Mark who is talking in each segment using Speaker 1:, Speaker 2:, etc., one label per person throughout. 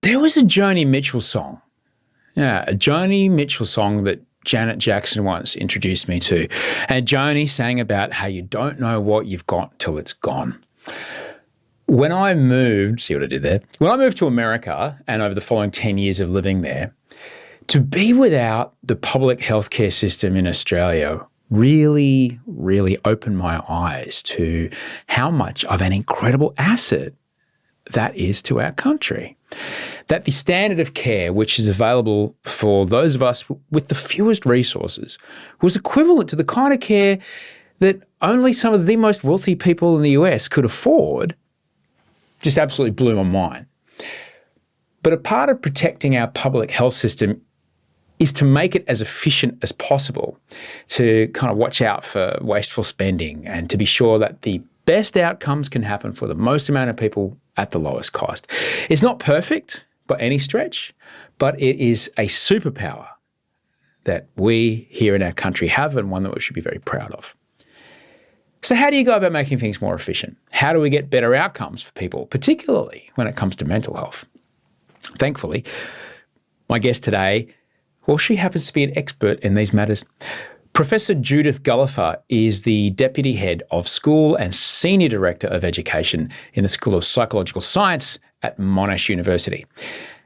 Speaker 1: There was a Joni Mitchell song. Yeah, a Joni Mitchell song that Janet Jackson once introduced me to. And Joni sang about how you don't know what you've got till it's gone. When I moved, see what I did there? When I moved to America and over the following 10 years of living there, to be without the public healthcare system in Australia really, really opened my eyes to how much of an incredible asset that is to our country. That the standard of care which is available for those of us with the fewest resources was equivalent to the kind of care that only some of the most wealthy people in the US could afford, just absolutely blew my mind. But a part of protecting our public health system is to make it as efficient as possible, to kind of watch out for wasteful spending and to be sure that the best outcomes can happen for the most amount of people at the lowest cost. It's not perfect by any stretch, but it is a superpower that we here in our country have and one that we should be very proud of. So how do you go about making things more efficient? How do we get better outcomes for people, particularly when it comes to mental health? Thankfully, my guest today, well, she happens to be an expert in these matters. Professor Judith Gullifer is the Deputy Head of School and Senior Director of Education in the School of Psychological Science at Monash University.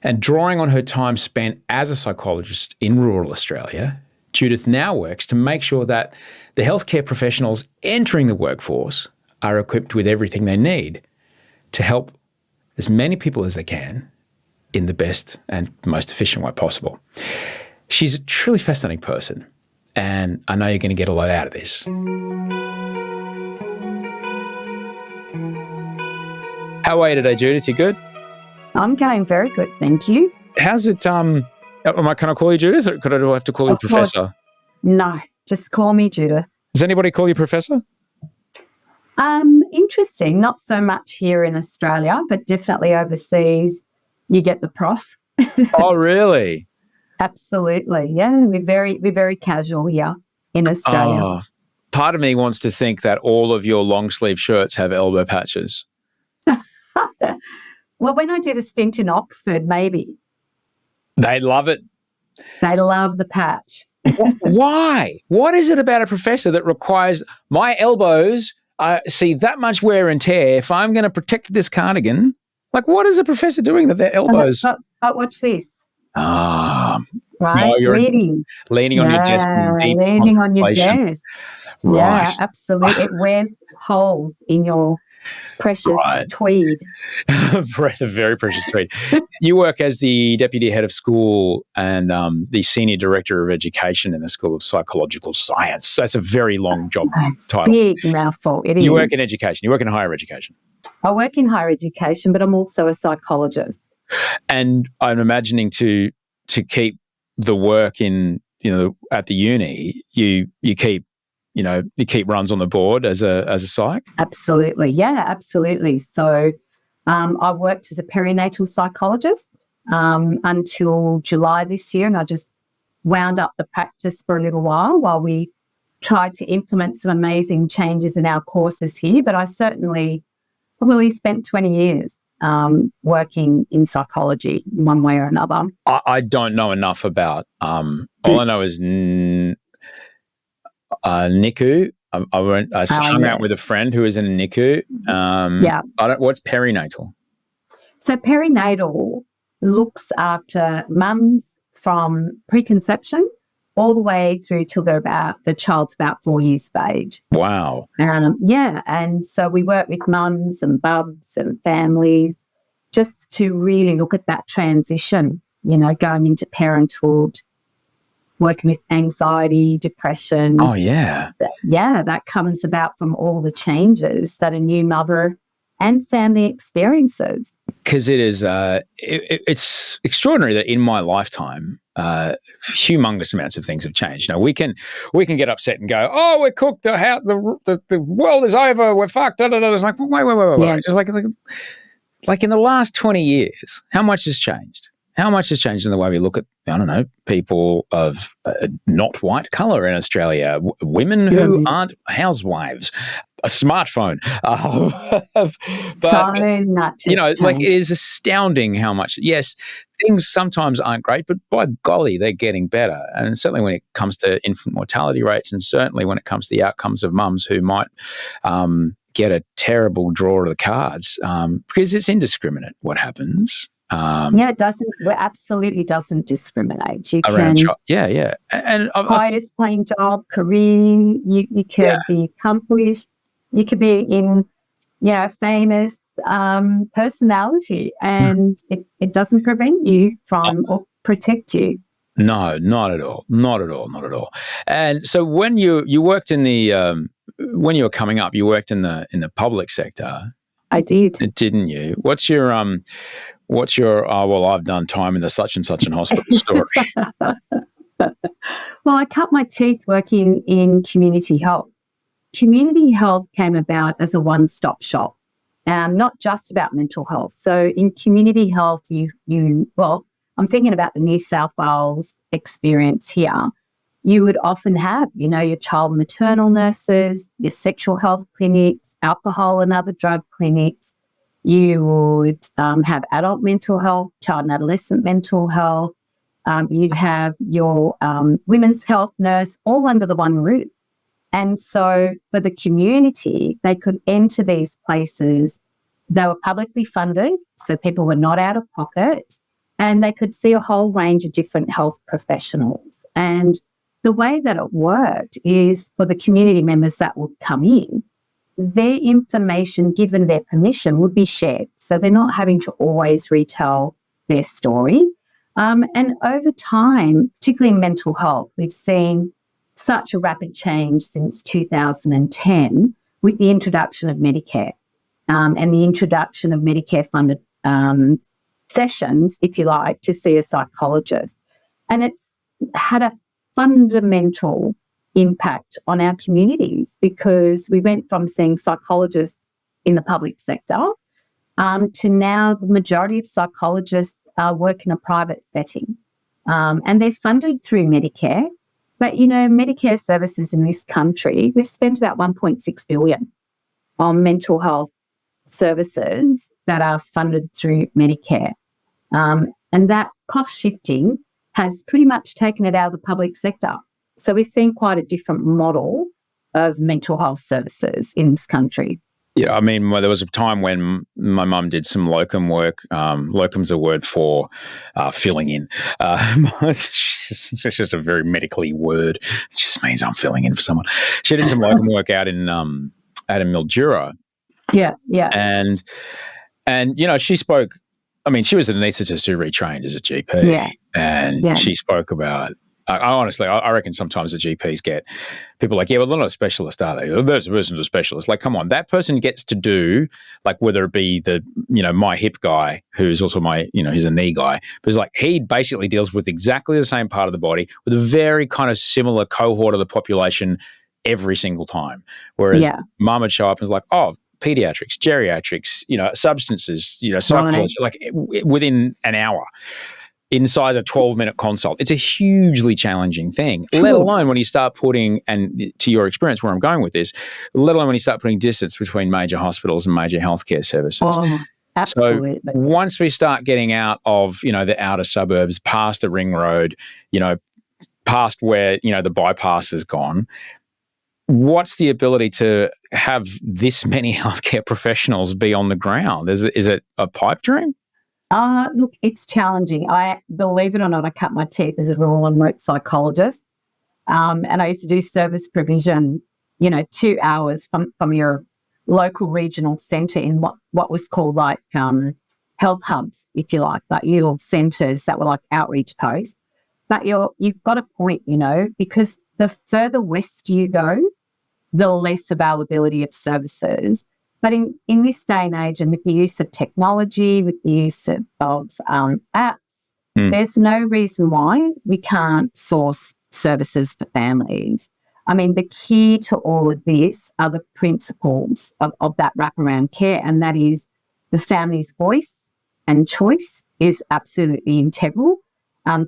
Speaker 1: And drawing on her time spent as a psychologist in rural Australia, Judith now works to make sure that the healthcare professionals entering the workforce are equipped with everything they need to help as many people as they can in the best and most efficient way possible. She's a truly fascinating person. And I know you're going to get a lot out of this. How are you today, Judith? You good?
Speaker 2: I'm going very good, thank you.
Speaker 1: How's it, can I call you Judith or do I have to call you Professor?
Speaker 2: Course. No, just call me Judith.
Speaker 1: Does anybody call you Professor?
Speaker 2: Interesting. Not so much here in Australia, but definitely overseas, you get the prof.
Speaker 1: Oh, really?
Speaker 2: Absolutely. Yeah, we're very casual here in Australia.
Speaker 1: Oh, part of me wants to think that all of your long sleeve shirts have elbow patches.
Speaker 2: Well, when I did a stint in Oxford, maybe.
Speaker 1: They love it.
Speaker 2: They love the patch.
Speaker 1: Why? What is it about a professor that requires my elbows see that much wear and tear if I'm going to protect this cardigan? Like, what is a professor doing that their elbows?
Speaker 2: But watch this.
Speaker 1: Right?
Speaker 2: No, you're
Speaker 1: leaning on your desk.
Speaker 2: Leaning on your desk.
Speaker 1: Right.
Speaker 2: Yeah, absolutely. It wears holes in your precious tweed.
Speaker 1: Very precious tweed. You work as the Deputy Head of School and the Senior Director of Education in the School of Psychological Science. So that's a very long job title.
Speaker 2: Big mouthful. It is.
Speaker 1: You work in education. You work in higher education.
Speaker 2: I work in higher education, but I'm also a psychologist.
Speaker 1: And I'm imagining to keep the work in, at the uni, you keep runs on the board as a psych?
Speaker 2: Absolutely. Yeah, absolutely. So I worked as a perinatal psychologist until July this year, and I just wound up the practice for a little while we tried to implement some amazing changes in our courses here. But I certainly probably spent 20 years working in psychology in one way or another.
Speaker 1: I don't know enough about, all I know is NICU. I hung out with a friend who was in a NICU. What's perinatal?
Speaker 2: So perinatal looks after mums from preconception all the way through till the child's about 4 years of age.
Speaker 1: Wow.
Speaker 2: And so we work with mums and bubs and families just to really look at that transition, going into parenthood, working with anxiety, depression.
Speaker 1: Oh, yeah.
Speaker 2: That comes about from all the changes that a new mother and family experiences.
Speaker 1: Because it is, it's extraordinary that in my lifetime, humongous amounts of things have changed. We can get upset and go, "Oh, we're cooked. The world is over. We're fucked." Da, da, da. It's like, wait.
Speaker 2: Yeah.
Speaker 1: Just like in the last 20 years, how much has changed? How much has changed in the way we look at, people of not white colour in Australia, women who aren't housewives, a smartphone. But,
Speaker 2: So much
Speaker 1: you
Speaker 2: has
Speaker 1: know, like, it
Speaker 2: changed.
Speaker 1: is astounding how much, yes, things sometimes aren't great, but by golly, they're getting better. And certainly when it comes to infant mortality rates, and certainly when it comes to the outcomes of mums who might get a terrible draw of the cards, because it's indiscriminate what happens.
Speaker 2: Yeah, it absolutely doesn't discriminate. You
Speaker 1: Around
Speaker 2: can
Speaker 1: yeah. And
Speaker 2: highest paying job, career, you
Speaker 1: yeah,
Speaker 2: could be accomplished, you could be in, famous personality, and it doesn't prevent you from or protect you.
Speaker 1: no, not at all. Not at all. Not at all. And so when you worked in the when you were coming up, you worked in the public sector,
Speaker 2: I did.
Speaker 1: didn't you? What's your oh well, I've done time in the such and such an hospital story.
Speaker 2: Well, I cut my teeth working in community health. Community health came about as a one-stop shop, not just about mental health. So in community health, I'm thinking about the New South Wales experience here. You would often have, your child maternal nurses, your sexual health clinics, alcohol and other drug clinics. You would have adult mental health, child and adolescent mental health. You'd have your women's health nurse all under the one roof. And so for the community, they could enter these places. They were publicly funded, so people were not out of pocket, and they could see a whole range of different health professionals. And the way that it worked is for the community members that would come in, their information, given their permission, would be shared. So they're not having to always retell their story. And over time, particularly in mental health, we've seen such a rapid change since 2010 with the introduction of Medicare and the introduction of Medicare-funded sessions, if you like, to see a psychologist. And it's had a fundamental impact on our communities because we went from seeing psychologists in the public sector to now the majority of psychologists work in a private setting. And they're funded through Medicare. But, Medicare services in this country, we've spent about $1.6 billion on mental health services that are funded through Medicare. And that cost shifting has pretty much taken it out of the public sector. So we're seeing quite a different model of mental health services in this country.
Speaker 1: Yeah, I mean, there was a time when my mum did some locum work. Locum's a word for filling in. It's just a very medically word. It just means I'm filling in for someone. She did some locum work out in Mildura.
Speaker 2: Yeah.
Speaker 1: And she spoke. I mean, she was an anaesthetist who retrained as a GP.
Speaker 2: Yeah.
Speaker 1: And she spoke about. I reckon sometimes the GPs get people like, yeah, well, they're not a specialist, are they? There's a person's a specialist. Like, come on, that person gets to do, like, whether it be my hip guy, who's also he's a knee guy, but it's like he basically deals with exactly the same part of the body with a very kind of similar cohort of the population every single time. Whereas mum would show up and is like, oh, pediatrics, geriatrics, substances, psychology, like within an hour. Inside a 12-minute consult. It's a hugely challenging thing, let alone when you start putting, and to your experience where I'm going with this, let alone when you start putting distance between major hospitals and major healthcare services.
Speaker 2: Oh, absolutely.
Speaker 1: So once we start getting out of, the outer suburbs, past the ring road, past where, the bypass has gone, what's the ability to have this many healthcare professionals be on the ground? Is it a pipe dream?
Speaker 2: Look, it's challenging. Believe it or not, I cut my teeth as a rural and remote psychologist. And I used to do service provision, 2 hours from your local regional centre in what was called like health hubs, if you like, like little centres that were like outreach posts. But you've got a point, because the further west you go, the less availability of services. But in this day and age, and with the use of technology, with the use of apps, there's no reason why we can't source services for families. I mean, the key to all of this are the principles of that wraparound care, and that is the family's voice and choice is absolutely integral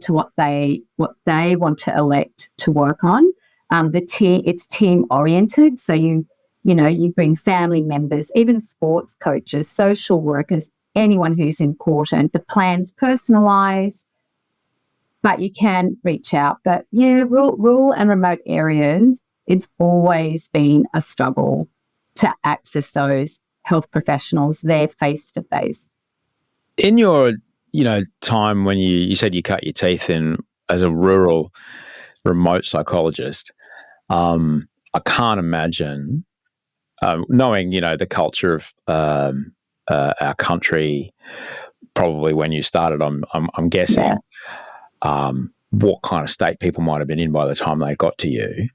Speaker 2: to what they want to elect to work on. It's team oriented, so you You bring family members, even sports coaches, social workers, anyone who's important. The plan's personalised, but you can reach out. But yeah, rural and remote areas, it's always been a struggle to access those health professionals there face to face.
Speaker 1: In your, time when you said you cut your teeth in as a rural remote psychologist, I can't imagine, knowing, the culture of our country, probably when you started, I'm guessing, what kind of state people might have been in by the time they got to you.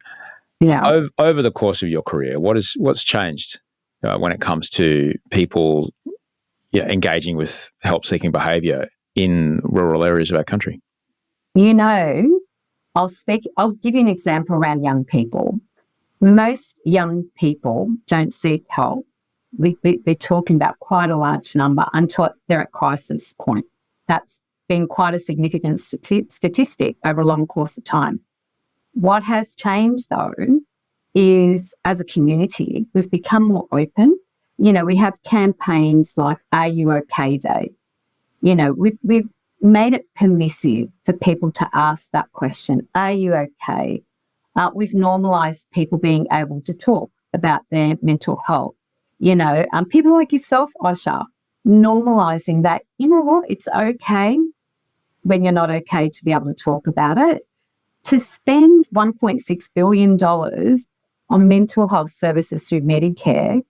Speaker 2: Yeah.
Speaker 1: Over the course of your career, what's changed when it comes to people engaging with help-seeking behaviour in rural areas of our country?
Speaker 2: I'll give you an example around young people. Most young people don't seek help. We're talking about quite a large number until they're at crisis point. That's been quite a significant statistic over a long course of time. What has changed, though, is as a community, we've become more open. We have campaigns like Are You OK Day. We've made it permissive for people to ask that question, are you okay? We've normalised people being able to talk about their mental health. People like yourself, Osha, normalising that, it's okay when you're not okay to be able to talk about it. To spend $1.6 billion on mental health services through Medicare,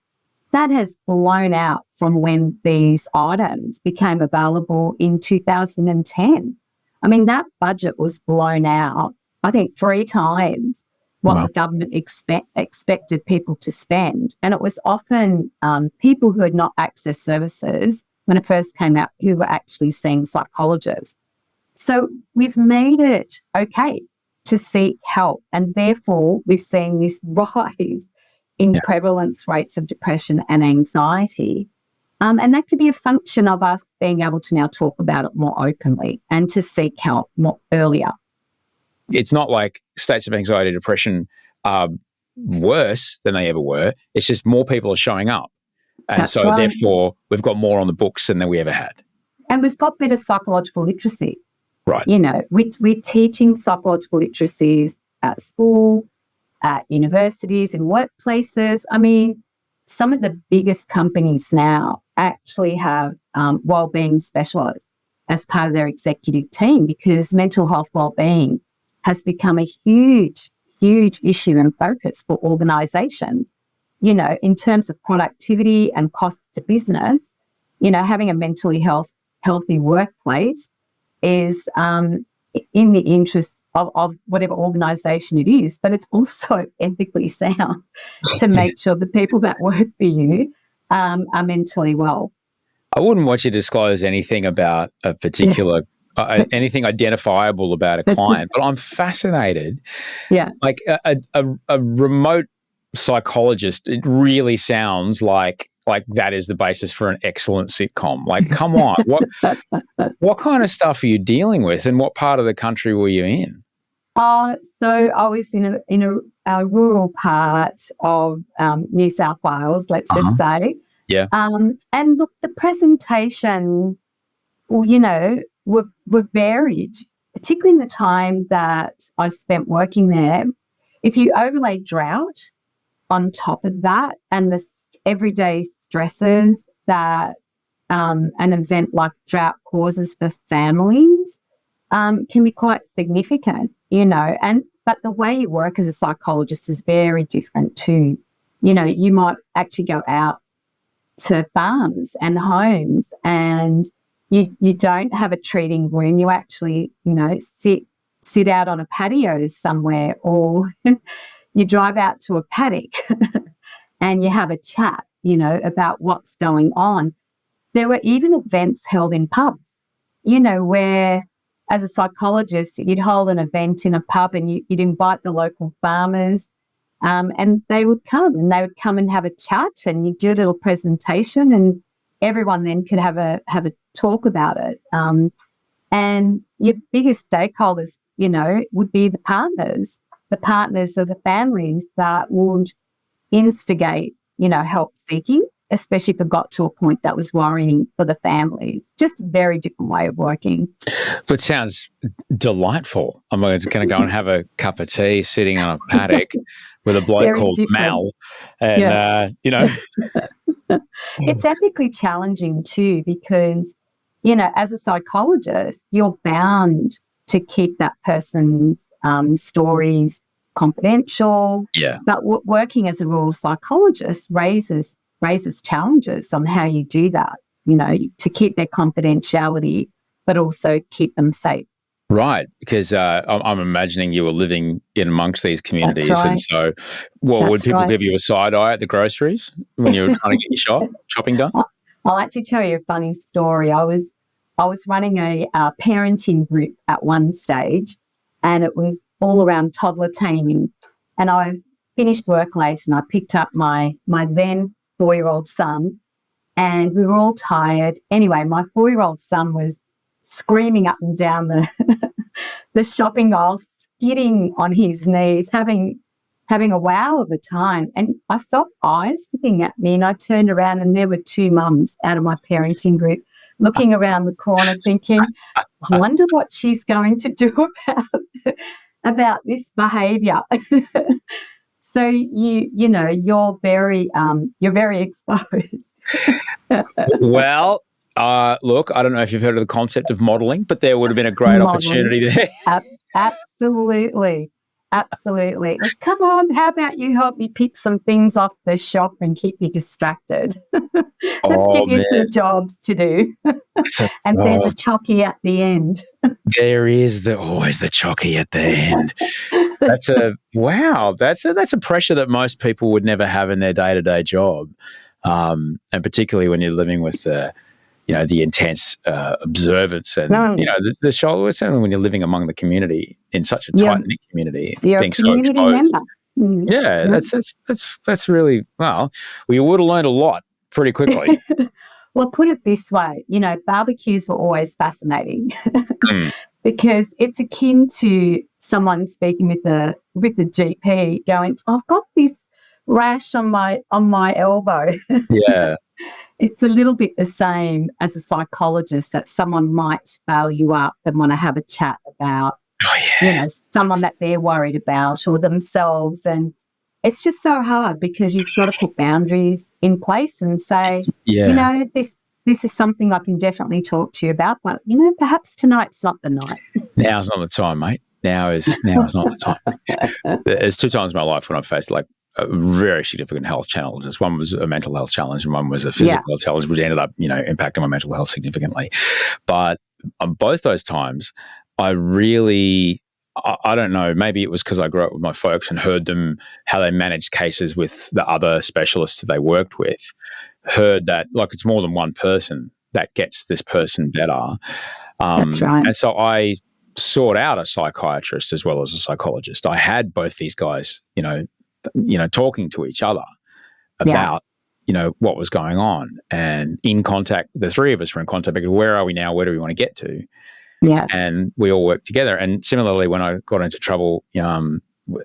Speaker 2: that has blown out from when these items became available in 2010. I mean, that budget was blown out, I think, 3 times what the government expected people to spend. And it was often people who had not accessed services when it first came out who were actually seeing psychologists. So we've made it okay to seek help, and therefore we've seen this rise in prevalence rates of depression and anxiety. And that could be a function of us being able to now talk about it more openly and to seek help more earlier.
Speaker 1: It's not like states of anxiety and depression are worse than they ever were. It's just more people are showing up. And
Speaker 2: That's
Speaker 1: so
Speaker 2: right.
Speaker 1: therefore we've got more on the books than we ever had.
Speaker 2: And we've got better psychological literacy.
Speaker 1: Right.
Speaker 2: We're teaching psychological literacies at school, at universities, in workplaces. I mean, some of the biggest companies now actually have wellbeing specialists as part of their executive team, because mental health wellbeing has become a huge, huge issue and focus for organisations. In terms of productivity and cost to business, having a mentally healthy workplace is in the interest of whatever organisation it is, but it's also ethically sound to make sure the people that work for you are mentally well.
Speaker 1: I wouldn't want you to disclose anything about a particular, anything identifiable about a client, but I'm fascinated.
Speaker 2: Yeah.
Speaker 1: Like a remote psychologist, it really sounds like that is the basis for an excellent sitcom. Like, come on, what kind of stuff are you dealing with, and what part of the country were you in?
Speaker 2: So I was in a rural part of New South Wales, let's just say.
Speaker 1: Yeah.
Speaker 2: And look, the presentations, were varied, particularly in the time that I spent working there. If you overlay drought on top of that and the everyday stresses that an event like drought causes for families, can be quite significant, but the way you work as a psychologist is very different too. You might actually go out to farms and homes, and you don't have a treating room. You actually, sit out on a patio somewhere, or you drive out to a paddock and you have a chat, about what's going on. There were even events held in pubs, where as a psychologist, you'd hold an event in a pub and you'd invite the local farmers, and they would come and have a chat, and you do a little presentation, and everyone then could have a talk about it. And your biggest stakeholders, would be the partners of the families that would, instigate, help seeking, especially if it got to a point that was worrying for the families. Just a very different way of working.
Speaker 1: So it sounds delightful. I'm going to go and have a cup of tea sitting on a paddock with a bloke
Speaker 2: Very
Speaker 1: called
Speaker 2: different.
Speaker 1: Mal. And,
Speaker 2: It's ethically challenging too because, as a psychologist, you're bound to keep that person's stories confidential.
Speaker 1: Yeah.
Speaker 2: But working as a rural psychologist raises challenges on how you do that, to keep their confidentiality, but also keep them safe.
Speaker 1: Right, because I'm imagining you were living in amongst these communities.
Speaker 2: That's right.
Speaker 1: And so, would people give you a side eye at the groceries when you were trying to get your shopping done?
Speaker 2: I'll actually tell you a funny story. I was running a parenting group at one stage, and it was all around toddler taming. And I finished work late, and I picked up my then 4-year-old son, and we were all tired. Anyway, my 4-year-old son was screaming up and down the shopping aisle, skidding on his knees, having a wow of a time. And I felt eyes looking at me, and I turned around and there were 2 mums out of my parenting group looking around the corner thinking, I wonder what she's going to do about this behaviour. So you're very exposed.
Speaker 1: Well, look, I don't know if you've heard of the concept of modelling, but there would have been a great opportunity there.
Speaker 2: Absolutely. Absolutely. Let's come on. How about you help me pick some things off the shelf and keep you distracted? Let's give you some jobs to do. And there's a chocky at the end.
Speaker 1: There is always the chocky at the end. That's a pressure that most people would never have in their day-to-day job, and particularly when you're living with the intense observance and the shoulder. Certainly when you're living among the community in such a tight-knit community,
Speaker 2: you're a community member.
Speaker 1: Yeah, that's really we would have learned a lot pretty quickly.
Speaker 2: Well, put it this way, barbecues were always fascinating because it's akin to someone speaking with the GP going, I've got this rash on my elbow. Yeah. It's a little bit the same as a psychologist, that someone might bail you up and want to have a chat about, someone that they're worried about or themselves. And it's just so hard because you've got to put boundaries in place and say, this is something I can definitely talk to you about, but, perhaps tonight's not the night.
Speaker 1: Now's not the time, mate. Now is not the time. There's 2 times in my life when I've faced very significant health challenges. One was a mental health challenge and one was a physical health challenge, which ended up, impacting my mental health significantly. But on both those times, I don't know, maybe it was because I grew up with my folks and heard them, how they managed cases with the other specialists that they worked with, heard that it's more than one person that gets this person better.
Speaker 2: That's right.
Speaker 1: And so I sought out a psychiatrist as well as a psychologist. I had both these guys, talking to each other about, what was going on and in contact. The 3 of us were in contact because where are we now? Where do we want to get to?
Speaker 2: Yeah.
Speaker 1: And we all worked together. And similarly, when I got into trouble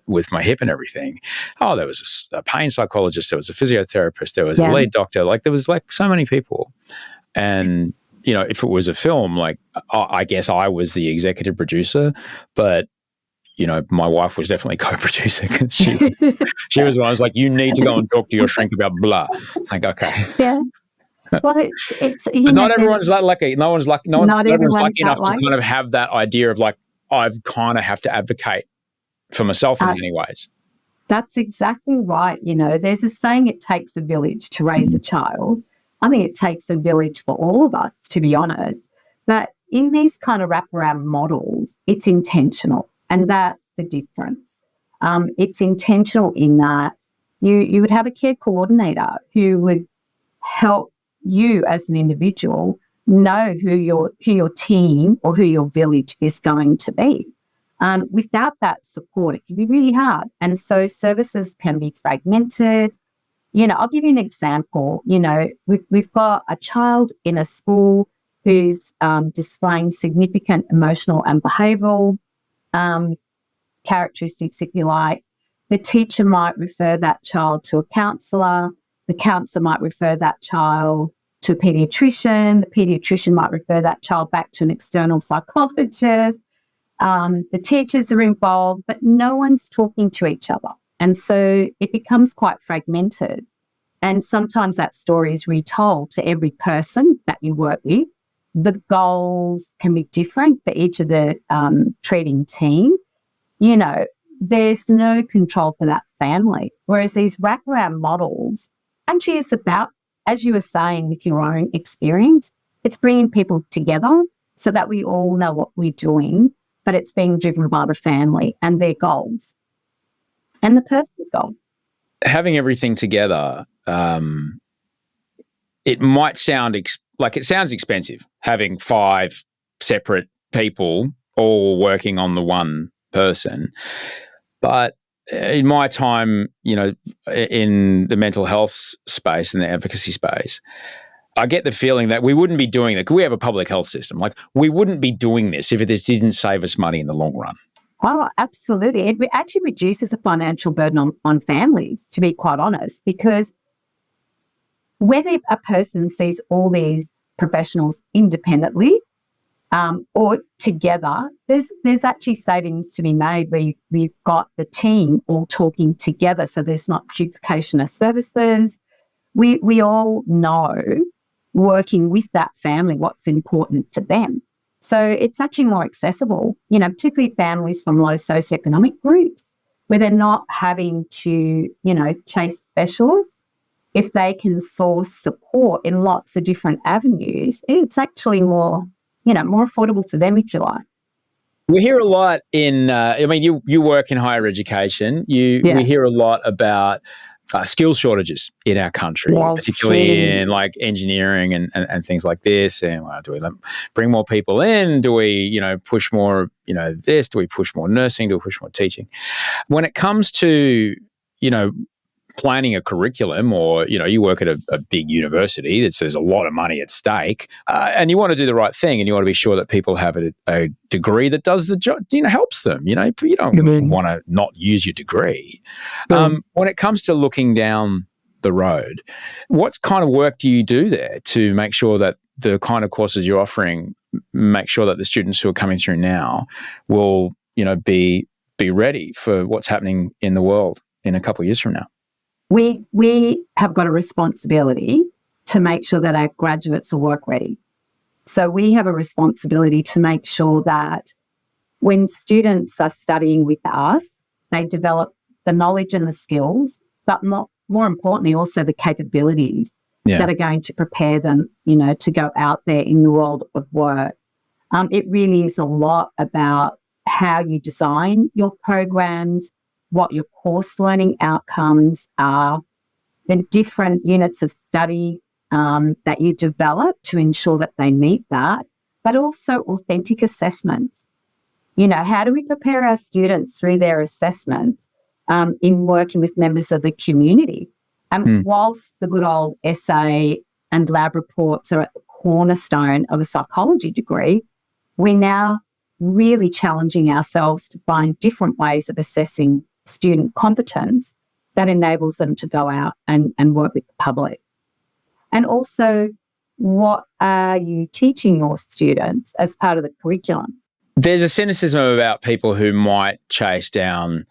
Speaker 1: with my hip and everything, there was a pain psychologist, there was a physiotherapist, there was a lead doctor, there was so many people. And, if it was a film, I guess I was the executive producer, but my wife was definitely co-producer because she was one. I was like, you need to go and talk to your shrink about blah. It's okay.
Speaker 2: Yeah. Well, it's
Speaker 1: not everyone's that lucky. No one's lucky. Not everyone's lucky enough
Speaker 2: to
Speaker 1: kind of have that idea of I've kind of have to advocate for myself in many ways.
Speaker 2: That's exactly right. There's a saying, it takes a village to raise a child. I think it takes a village for all of us, to be honest. But in these kind of wraparound models, it's intentional. And that's the difference. It's intentional in that you would have a care coordinator who would help you as an individual know who your team or who your village is going to be. Without that support, it can be really hard. And so services can be fragmented. I'll give you an example. We've got a child in a school who's displaying significant emotional and behavioural characteristics, if you like, the teacher might refer that child to a counsellor, the counsellor might refer that child to a paediatrician, the paediatrician might refer that child back to an external psychologist. The teachers are involved, but no one's talking to each other. And so it becomes quite fragmented. And sometimes that story is retold to every person that you work with. The goals can be different for each of the treating team. You know, there's no control for that family. Whereas these wraparound models actually is about, as you were saying with your own experience, it's bringing people together so that we all know what we're doing, but it's being driven by the family and their goals and the person's goal.
Speaker 1: Having everything together, it might sound it sounds expensive, having 5 separate people all working on the one person. But in my time, you know, in the mental health space and the advocacy space, I get the feeling that we wouldn't be doing that. Could we have a public health system? Like, we wouldn't be doing this if this didn't save us money in the long run.
Speaker 2: Oh, absolutely. It actually reduces the financial burden on families, to be quite honest, because whether a person sees all these professionals independently or together, there's actually savings to be made where we've got the team all talking together, so there's not duplication of services. We all know, working with that family, what's important for them. So it's actually more accessible, you know, particularly families from low socioeconomic groups where they're not having to, you know, chase specialists. If they can source support in lots of different avenues, it's actually more, you know, more affordable to them, if you like.
Speaker 1: We hear a lot you work in higher education. We hear a lot about skill shortages in our country, particularly in like engineering and things like this. And do we bring more people in? Do we, you know, push more, you know, this? Do we push more nursing? Do we push more teaching? When it comes to, you know, planning a curriculum, or, you know, you work at a big university, there's a lot of money at stake, and you want to do the right thing, and you want to be sure that people have a degree that does the job, you know, helps them. You know, you don't want to not use your degree. When it comes to looking down the road, what kind of work do you do there to make sure that the kind of courses you're offering make sure that the students who are coming through now will, you know, be ready for what's happening in the world in a couple of years from now?
Speaker 2: We have got a responsibility to make sure that our graduates are work ready. So we have a responsibility to make sure that when students are studying with us, they develop the knowledge and the skills, but more importantly, also the capabilities that are going to prepare them, you know, to go out there in the world of work. It really is a lot about how you design your programs, what your course learning outcomes are, the different units of study that you develop to ensure that they meet that, but also authentic assessments. You know, how do we prepare our students through their assessments in working with members of the community? And whilst the good old essay and lab reports are at the cornerstone of a psychology degree, we're now really challenging ourselves to find different ways of assessing student competence that enables them to go out and work with the public. And also, what are you teaching your students as part of the curriculum?
Speaker 1: There's a cynicism about people who might chase down,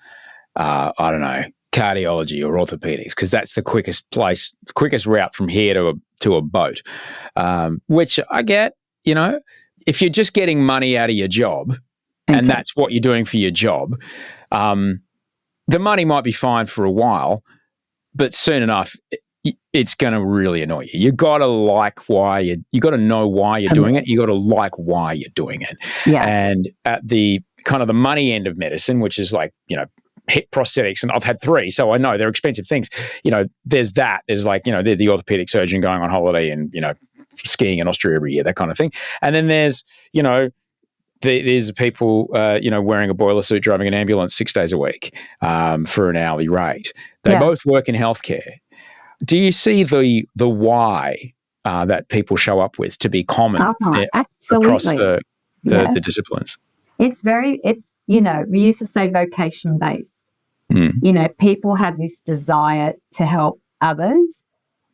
Speaker 1: cardiology or orthopedics, because that's the quickest route from here to a boat, which I get. You know, if you're just getting money out of your job and that's what you're doing for your job, the money might be fine for a while, but soon enough, it's going to really annoy you. You got to you got to know why you're doing it. You got to like why you're doing it. Yeah. And at the kind of the money end of medicine, which is like, you know, hip prosthetics, and I've had 3, so I know they're expensive things. You know, there's that. There's like, you know, the orthopedic surgeon going on holiday and, you know, skiing in Austria every year, that kind of thing. And then there's, you know, there's people, you know, wearing a boiler suit, driving an ambulance 6 days a week for an hourly rate. They both work in healthcare. Do you see the why that people show up with to be common across the disciplines?
Speaker 2: It's, you know, we used to say vocation-based. You know, people have this desire to help others,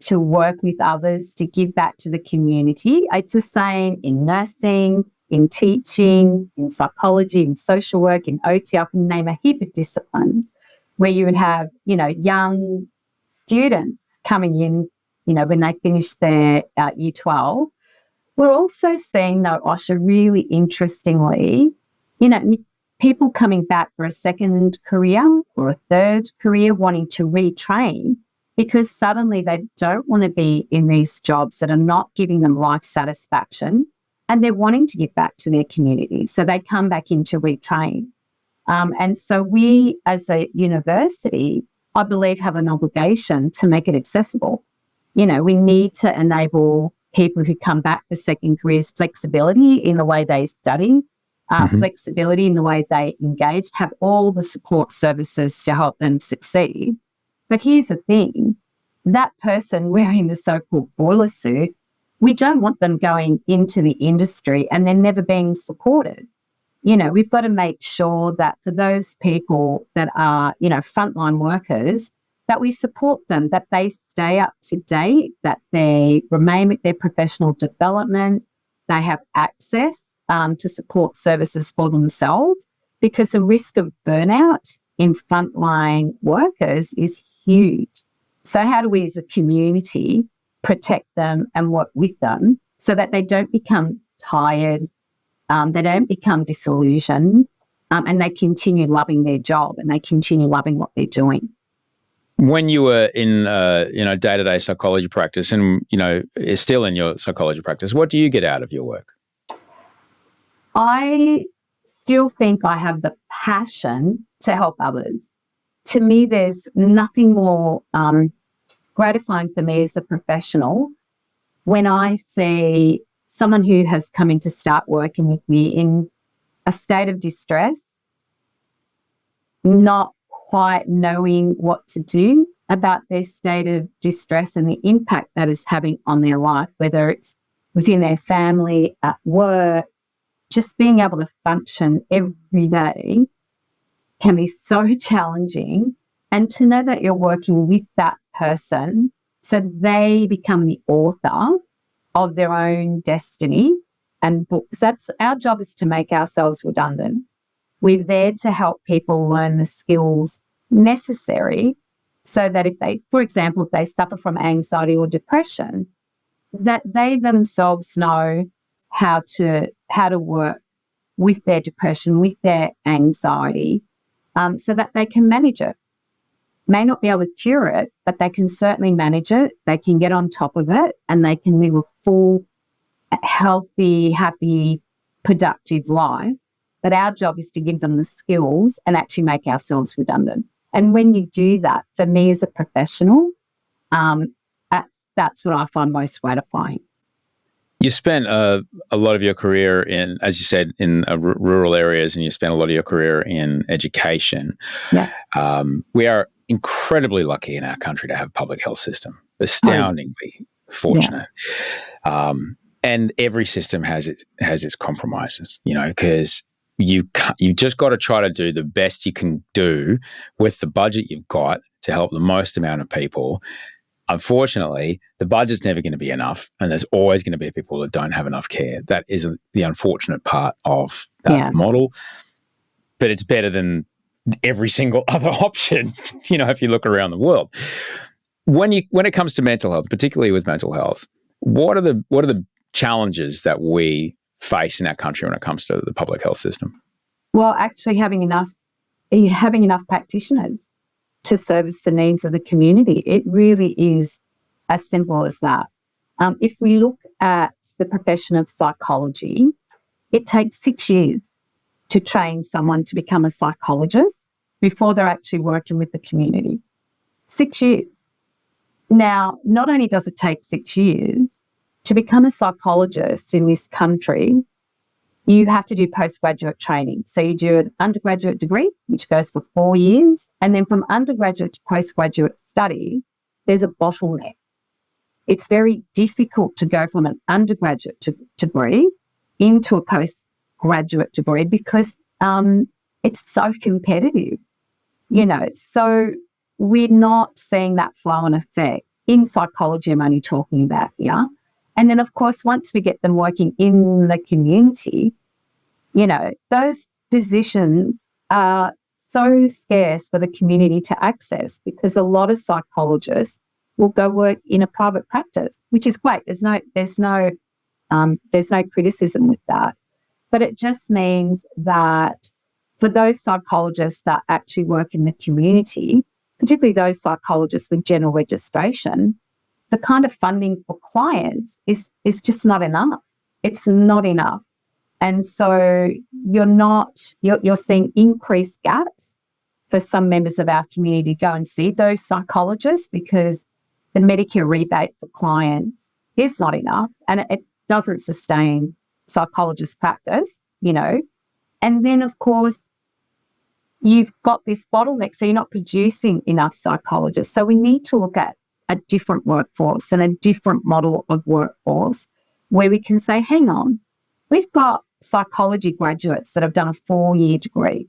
Speaker 2: to work with others, to give back to the community. It's the same in nursing, in teaching, in psychology, in social work, in OT. I can name a heap of disciplines where you would have, you know, young students coming in, you know, when they finish their year 12. We're also seeing, though, Osha, really interestingly, you know, people coming back for a second career or a third career wanting to retrain because suddenly they don't want to be in these jobs that are not giving them life satisfaction and they're wanting to give back to their community. So they come back in to retrain. And so we as a university, I believe, have an obligation to make it accessible. You know, we need to enable people who come back for second careers flexibility in the way they study, flexibility in the way they engage, have all the support services to help them succeed. But here's the thing, that person wearing the so-called boiler suit, we don't want them going into the industry and then never being supported. You know, we've got to make sure that for those people that are, you know, frontline workers, that we support them, that they stay up to date, that they remain with their professional development, they have access to support services for themselves, because the risk of burnout in frontline workers is huge. So how do we as a community protect them and work with them so that they don't become tired, they don't become disillusioned, and they continue loving their job and they continue loving what they're doing?
Speaker 1: When you were in, day-to-day psychology practice and, you know, is still in your psychology practice, what do you get out of your work?
Speaker 2: I still think I have the passion to help others. To me, there's nothing more gratifying for me as a professional when I see someone who has come in to start working with me in a state of distress, not quite knowing what to do about their state of distress and the impact that is having on their life, whether it's within their family, at work. Just being able to function every day can be so challenging, and to know that you're working with that person so they become the author of their own destiny and books. That's our job, is to make ourselves redundant. We're there to help people learn the skills necessary so that if they, for example, if they suffer from anxiety or depression, that they themselves know how to work with their depression, with their anxiety, so that they can manage it. May not be able to cure it, but they can certainly manage it. They can get on top of it and they can live a full, healthy, happy, productive life. But our job is to give them the skills and actually make ourselves redundant. And when you do that, for me as a professional, that's what I find most gratifying.
Speaker 1: You spent a lot of your career in, as you said, in rural areas, and you spent a lot of your career in education.
Speaker 2: Yeah.
Speaker 1: We are incredibly lucky in our country to have a public health system, astoundingly fortunate. Yeah. And every system has its compromises, you know, because you just got to try to do the best you can do with the budget you've got to help the most amount of people. Unfortunately, the budget's never going to be enough, and there's always going to be people that don't have enough care. That is the unfortunate part of that model. But it's better than every single other option, you know, if you look around the world. When it comes to mental health, particularly with mental health, what are the challenges that we face in our country when it comes to the public health system?
Speaker 2: Well, actually having enough practitioners to service the needs of the community. It really is as simple as that. If we look at the profession of psychology, it takes 6 years to train someone to become a psychologist before they're actually working with the community. 6 years. Now, not only does it take 6 years, to become a psychologist in this country, you have to do postgraduate training. So you do an undergraduate degree, which goes for 4 years. And then from undergraduate to postgraduate study, there's a bottleneck. It's very difficult to go from an undergraduate degree into a postgraduate degree because it's so competitive. So we're not seeing that flow and effect. In psychology, I'm only talking about here. And then, of course, once we get them working in the community, those positions are so scarce for the community to access, because a lot of psychologists will go work in a private practice, which is great. There's no criticism with that. But it just means that for those psychologists that actually work in the community, particularly those psychologists with general registration, the kind of funding for clients is just not enough. It's not enough. And so you're seeing increased gaps for some members of our community to go and see those psychologists, because the Medicare rebate for clients is not enough, and it doesn't sustain psychologist practice, And then, of course, you've got this bottleneck, so you're not producing enough psychologists. So we need to look at a different workforce and a different model of workforce where we can say, hang on, we've got psychology graduates that have done a 4-year degree.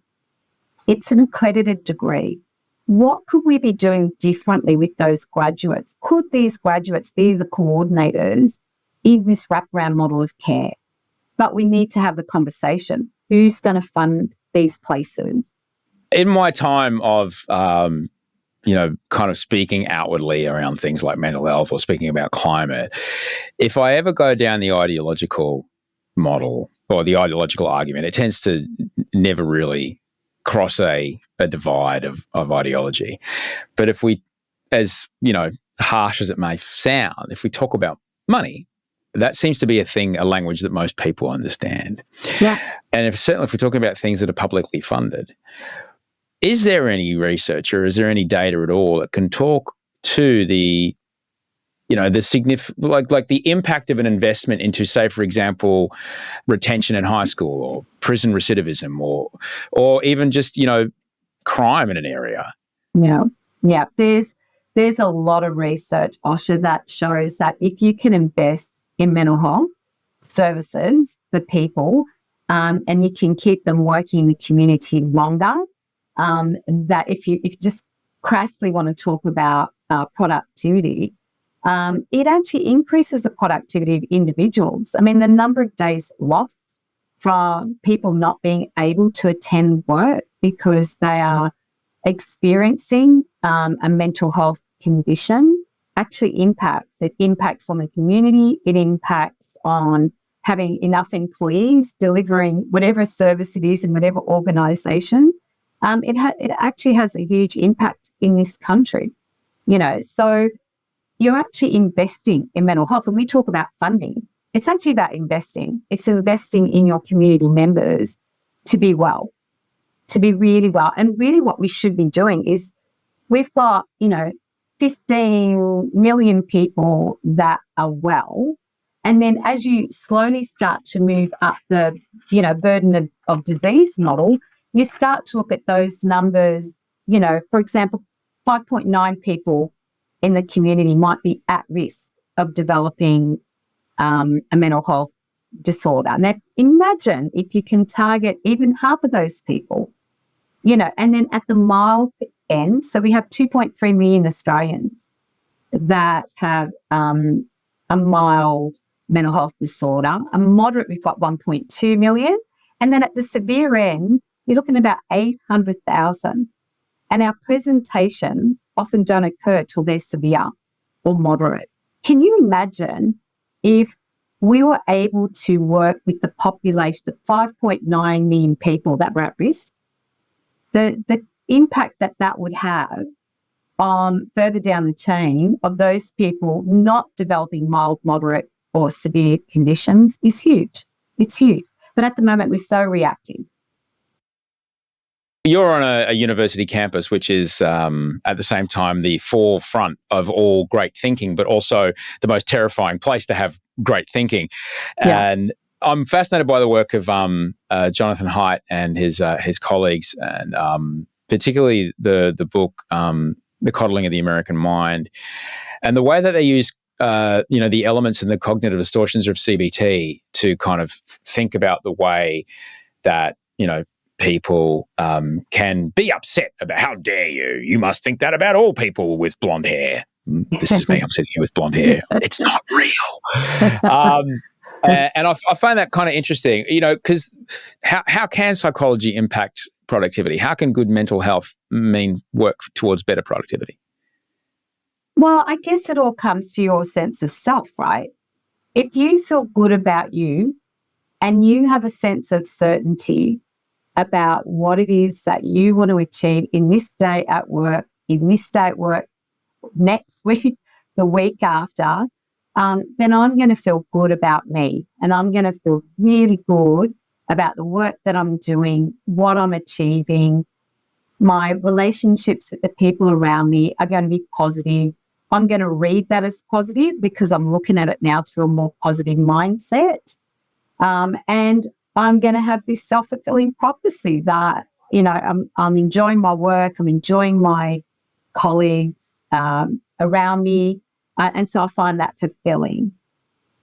Speaker 2: It's an accredited degree. What could we be doing differently with those graduates? Could these graduates be the coordinators in this wraparound model of care? But we need to have the conversation. Who's going to fund these places?
Speaker 1: In my time of, kind of speaking outwardly around things like mental health or speaking about climate, if I ever go down the ideological model or the ideological argument, it tends to never really cross a divide of ideology. But if we, as harsh as it may sound, if we talk about money, that seems to be a language that most people understand.
Speaker 2: Yeah.
Speaker 1: And certainly if we're talking about things that are publicly funded, is there any research or is there any data at all that can talk to the significant, like the impact of an investment into, say, for example, retention in high school or prison recidivism or even just, crime in an area?
Speaker 2: Yeah. Yeah. There's a lot of research, Osher, that shows that if you can invest in mental health services for people, and you can keep them working in the community longer, that if you just crassly want to talk about productivity, it actually increases the productivity of individuals. I mean, the number of days lost from people not being able to attend work because they are experiencing a mental health condition actually impacts. It impacts on the community. It impacts on having enough employees delivering whatever service it is in whatever organisation. It actually has a huge impact in this country, So you're actually investing in mental health. When we talk about funding, it's actually about investing. It's investing in your community members to be well, to be really well. And really what we should be doing is we've got, 15 million people that are well. And then as you slowly start to move up the, burden of disease model, you start to look at those numbers, for example, 5.9 people in the community might be at risk of developing a mental health disorder. Now, imagine if you can target even half of those people, and then at the mild end, so we have 2.3 million Australians that have a mild mental health disorder. A moderate, we've got 1.2 million. And then at the severe end, you're looking at about 800,000. And our presentations often don't occur till they're severe or moderate. Can you imagine if we were able to work with the population, the 5.9 million people that were at risk, the impact that would have on further down the chain of those people not developing mild, moderate or severe conditions is huge. It's huge. But at the moment, we're so reactive.
Speaker 1: You're on a university campus, which is at the same time the forefront of all great thinking, but also the most terrifying place to have great thinking.
Speaker 2: Yeah.
Speaker 1: And I'm fascinated by the work of Jonathan Haidt and his colleagues, and particularly the book, The Coddling of the American Mind, and the way that they use the elements and the cognitive distortions of CBT to kind of think about the way that people can be upset about, how dare you? You must think that about all people with blonde hair. This is me. I'm sitting here with blonde hair. It's not real. And I find that kind of interesting, because how can psychology impact productivity? How can good mental health mean work towards better productivity?
Speaker 2: Well, I guess it all comes to your sense of self, right? If you feel good about you and you have a sense of certainty about what it is that you want to achieve in this day at work, next week, the week after, then I'm going to feel good about me, and I'm going to feel really good about the work that I'm doing, what I'm achieving. My relationships with the people around me are going to be positive. I'm going to read that as positive because I'm looking at it now through a more positive mindset. And I'm going to have this self-fulfilling prophecy that, I'm enjoying my work, I'm enjoying my colleagues around me, and so I find that fulfilling.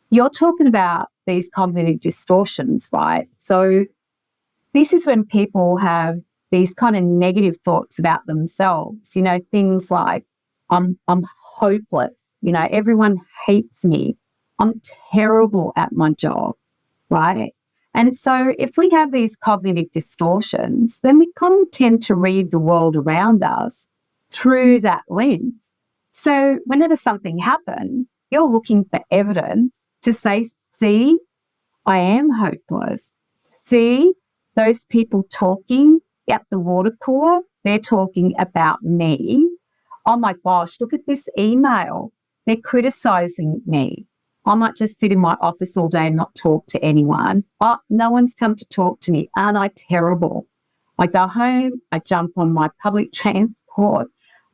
Speaker 2: You're talking about these cognitive distortions, right? So this is when people have these kind of negative thoughts about themselves, things like, I'm hopeless, everyone hates me, I'm terrible at my job, right? And so if we have these cognitive distortions, then we kind of tend to read the world around us through that lens. So whenever something happens, you're looking for evidence to say, see, I am hopeless. See, those people talking at the water cooler, they're talking about me. Oh my gosh, look at this email. They're criticising me. I might just sit in my office all day and not talk to anyone. Oh, no one's come to talk to me. Aren't I terrible? I go home, I jump on my public transport,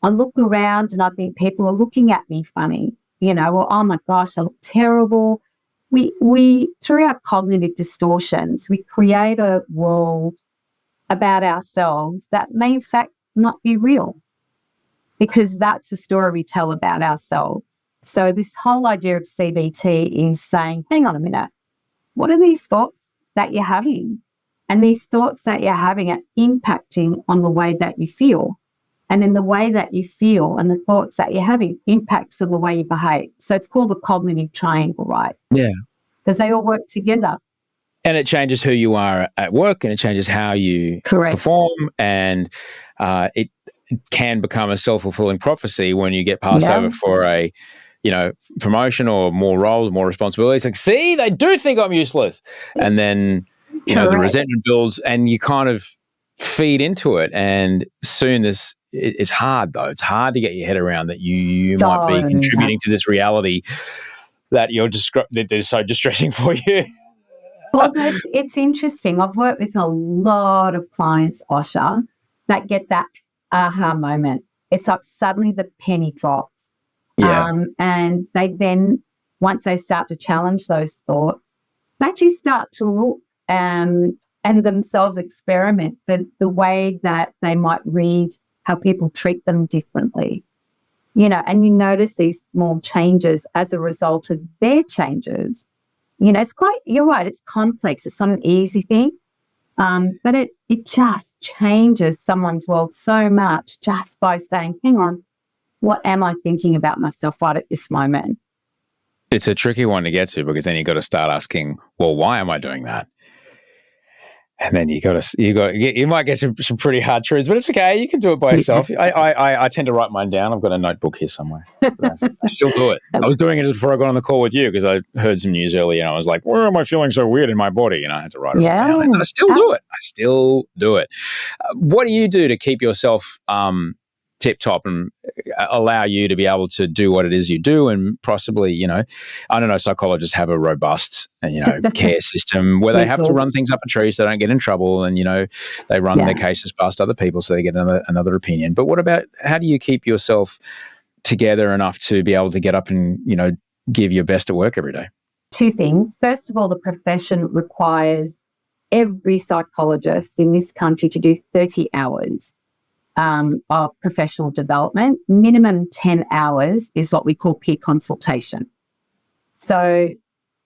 Speaker 2: I look around and I think people are looking at me funny, or, oh my gosh, I look terrible. We through our cognitive distortions, we create a world about ourselves that may in fact not be real, because that's the story we tell about ourselves. So this whole idea of CBT is saying, hang on a minute, what are these thoughts that you're having? And these thoughts that you're having are impacting on the way that you feel. And then the way that you feel and the thoughts that you're having impacts on the way you behave. So it's called the cognitive triangle, right?
Speaker 1: Yeah.
Speaker 2: Because they all work together.
Speaker 1: And it changes who you are at work, and it changes how you perform, and it can become a self-fulfilling prophecy when you get passed over for a, promotion or more roles, more responsibilities. Like, see, they do think I'm useless. And then, the resentment builds and you kind of feed into it. And soon it's hard, though. It's hard to get your head around that you might be contributing to this reality that that is so distressing for you.
Speaker 2: Well, it's interesting. I've worked with a lot of clients, Osher, that get that aha moment. It's like suddenly the penny drops.
Speaker 1: Yeah.
Speaker 2: And they then, once they start to challenge those thoughts, they actually start to look and themselves experiment for the way that they might read how people treat them differently. And you notice these small changes as a result of their changes. You're right, it's complex. It's not an easy thing, but it just changes someone's world so much just by saying, hang on, what am I thinking about myself right at this moment?
Speaker 1: It's a tricky one to get to, because then you've got to start asking, well, why am I doing that? And then you might get some pretty hard truths, but it's okay. You can do it by yourself. I tend to write mine down. I've got a notebook here somewhere. I still do it. I was doing it just before I got on the call with you, because I heard some news earlier and I was like, where am I feeling so weird in my body? And I had to write it down. And I still do it. What do you do to keep yourself tip-top and allow you to be able to do what it is you do, and possibly, I don't know, psychologists have a robust, care system where they have to run things up a tree so they don't get in trouble, and, they run their cases past other people so they get another opinion. But what about, how do you keep yourself together enough to be able to get up and, give your best at work every day?
Speaker 2: Two things. First of all, the profession requires every psychologist in this country to do 30 hours of professional development. Minimum 10 hours is what we call peer consultation. So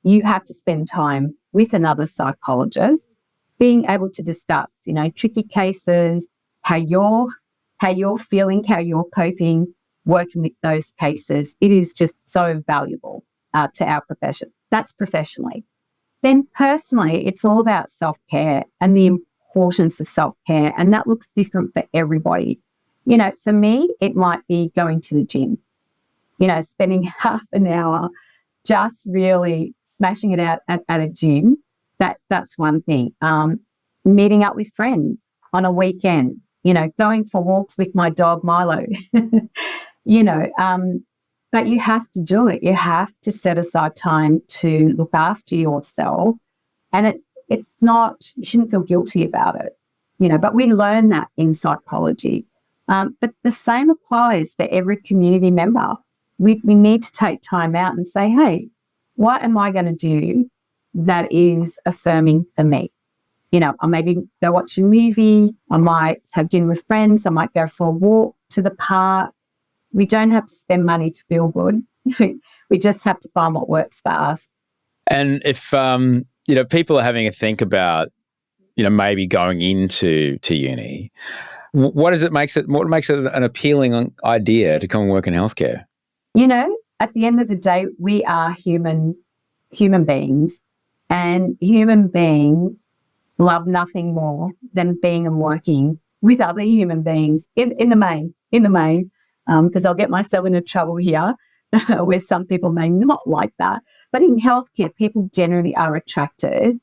Speaker 2: you have to spend time with another psychologist being able to discuss, tricky cases, how you're feeling, how you're coping, working with those cases. It is just so valuable to our profession. That's professionally. Then personally, it's all about self-care and the importance of self-care, and that looks different for everybody. For me, it might be going to the gym, spending half an hour just really smashing it out at a gym. That's one thing. Meeting up with friends on a weekend, going for walks with my dog Milo, but you have to do it. You have to set aside time to look after yourself. And it's not, you shouldn't feel guilty about it, but we learn that in psychology. But the same applies for every community member. We need to take time out and say, hey, what am I going to do that is affirming for me? I maybe go watch a movie. I might have dinner with friends. I might go for a walk to the park. We don't have to spend money to feel good. We just have to find what works for us. And
Speaker 1: if, people are having a think about, maybe going into uni, what makes it an appealing idea to come and work in healthcare?
Speaker 2: At the end of the day, we are human beings, and human beings love nothing more than being and working with other human beings in the main, because I'll get myself into trouble here where some people may not like that. But in healthcare, people generally are attracted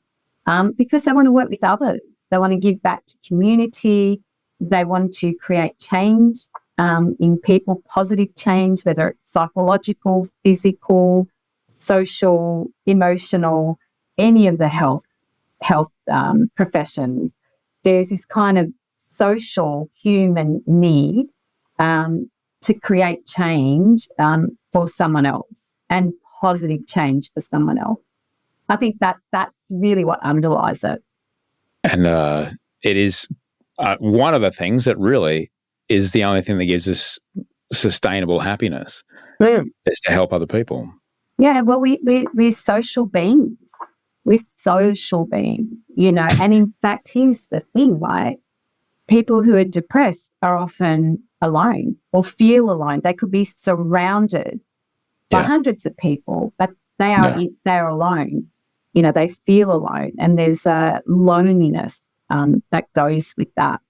Speaker 2: because they want to work with others. They want to give back to community. They want to create change in people, positive change, whether it's psychological, physical, social, emotional, any of the health professions. There's this kind of social human need to create change for someone else and positive change for someone else. I think that's really what underlies it.
Speaker 1: And it is one of the things that really is the only thing that gives us sustainable happiness is to help other people.
Speaker 2: Yeah, well, we're social beings. We're social beings, and in fact, here's the thing, right? People who are depressed are often alone or feel alone. They could be surrounded by hundreds of people, but they're alone. They feel alone, and there's a loneliness that goes with that.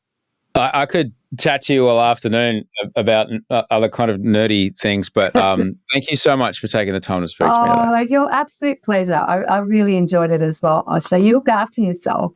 Speaker 1: I could chat to you all afternoon about other kind of nerdy things, but thank you so much for taking the time to speak to me today.
Speaker 2: Oh, your absolute pleasure. I really enjoyed it as well. So you look after yourself.